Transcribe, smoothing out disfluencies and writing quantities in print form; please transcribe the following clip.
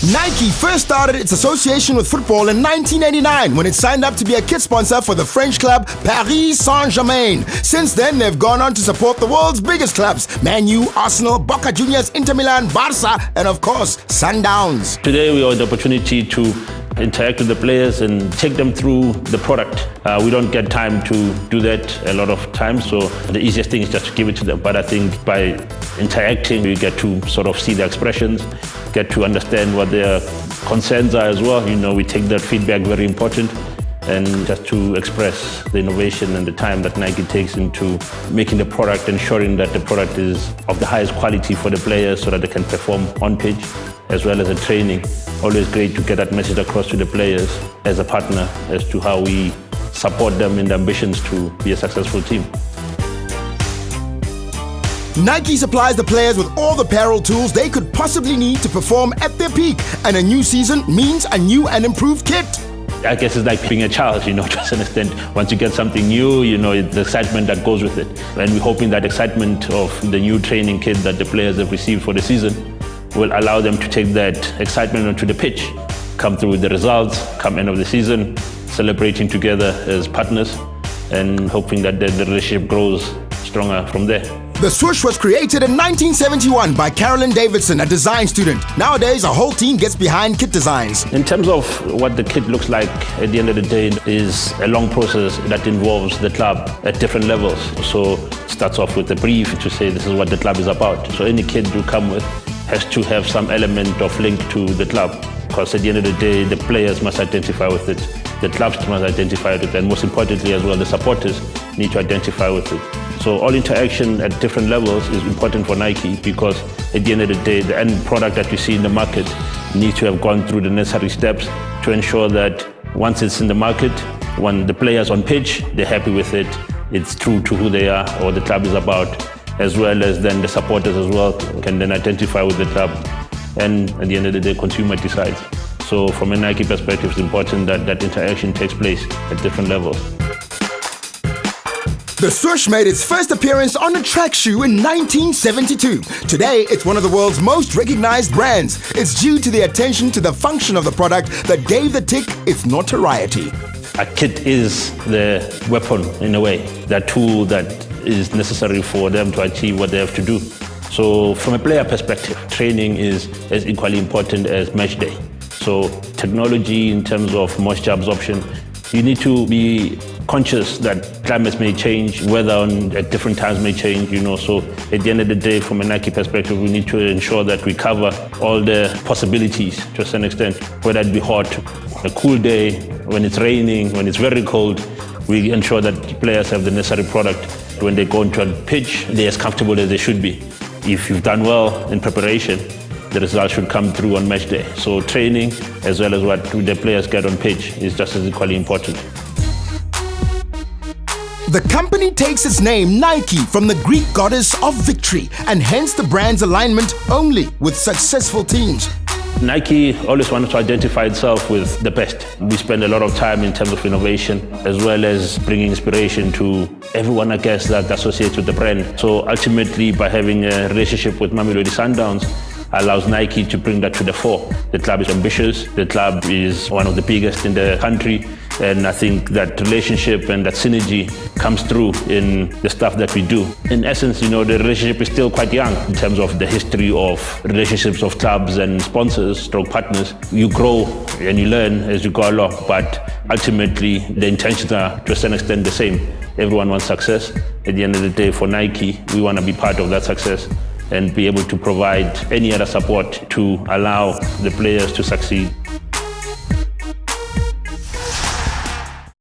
Nike first started its association with football in 1989 when it signed up to be a kit sponsor for the French club Paris Saint-Germain. Since then, they've gone on to support the world's biggest clubs: Man U, Arsenal, Boca Juniors, Inter Milan, Barca, and of course, Sundowns. Today we have the opportunity to interact with the players and take them through the product. We don't get time to do that a lot of times, so the easiest thing is just to give it to them. But I think by interacting, we get to sort of see the expressions, get to understand what their concerns are as well. You know, we take that feedback very important, and just to express the innovation and the time that Nike takes into making the product, ensuring that the product is of the highest quality for the players so that they can perform on pitch as well as in training. Always great to get that message across to the players as a partner as to how we support them in the ambitions to be a successful team. Nike supplies the players with all the apparel tools they could possibly need to perform at their peak, and a new season means a new and improved kit. I guess it's like being a child, you know, to a certain extent. Once you get something new, you know, the excitement that goes with it. And we're hoping that excitement of the new training kit that the players have received for the season will allow them to take that excitement onto the pitch, come through with the results, come end of the season, celebrating together as partners, and hoping that the relationship grows stronger from there. The swoosh was created in 1971 by Carolyn Davidson, a design student. Nowadays, a whole team gets behind kit designs. In terms of what the kit looks like at the end of the day is a long process that involves the club at different levels. So it starts off with a brief to say this is what the club is about. So any kit you come with has to have some element of link to the club, because at the end of the day, the players must identify with it, the clubs must identify with it, and most importantly as well, the supporters need to identify with it. So all interaction at different levels is important for Nike, because at the end of the day, the end product that we see in the market needs to have gone through the necessary steps to ensure that once it's in the market, when the players on pitch, they're happy with it, it's true to who they are or what the club is about, as well as then the supporters as well can then identify with the club. And at the end of the day, consumer decides. So from a Nike perspective, it's important that that interaction takes place at different levels. The swoosh made its first appearance on a track shoe in 1972. Today, it's one of the world's most recognized brands. It's due to the attention to the function of the product that gave the tick its notoriety. A kit is the weapon, in a way, that tool that is necessary for them to achieve what they have to do. So from a player perspective, training is as equally important as match day. So technology in terms of moisture absorption, you need to be conscious that climates may change, weather at different times may change, you know. So at the end of the day, from a Nike perspective, we need to ensure that we cover all the possibilities to a certain extent, whether it be hot, a cool day, when it's raining, when it's very cold. We ensure that players have the necessary product. When they go into a pitch, they're as comfortable as they should be. If you've done well in preparation, the results should come through on match day. So training, as well as what the players get on pitch, is just as equally important. The company takes its name, Nike, from the Greek goddess of victory, and hence the brand's alignment only with successful teams. Nike always wanted to identify itself with the best. We spend a lot of time in terms of innovation, as well as bringing inspiration to everyone, I guess, that associates with the brand. So ultimately, by having a relationship with Mamelodi Sundowns, allows Nike to bring that to the fore. The club is ambitious, the club is one of the biggest in the country, and I think that relationship and that synergy comes through in the stuff that we do. In essence, you know, the relationship is still quite young in terms of the history of relationships of clubs and sponsors, stroke partners. You grow and you learn as you go along, but ultimately the intentions are to a certain extent the same. Everyone wants success. At the end of the day, for Nike, we want to be part of that success and be able to provide any other support to allow the players to succeed.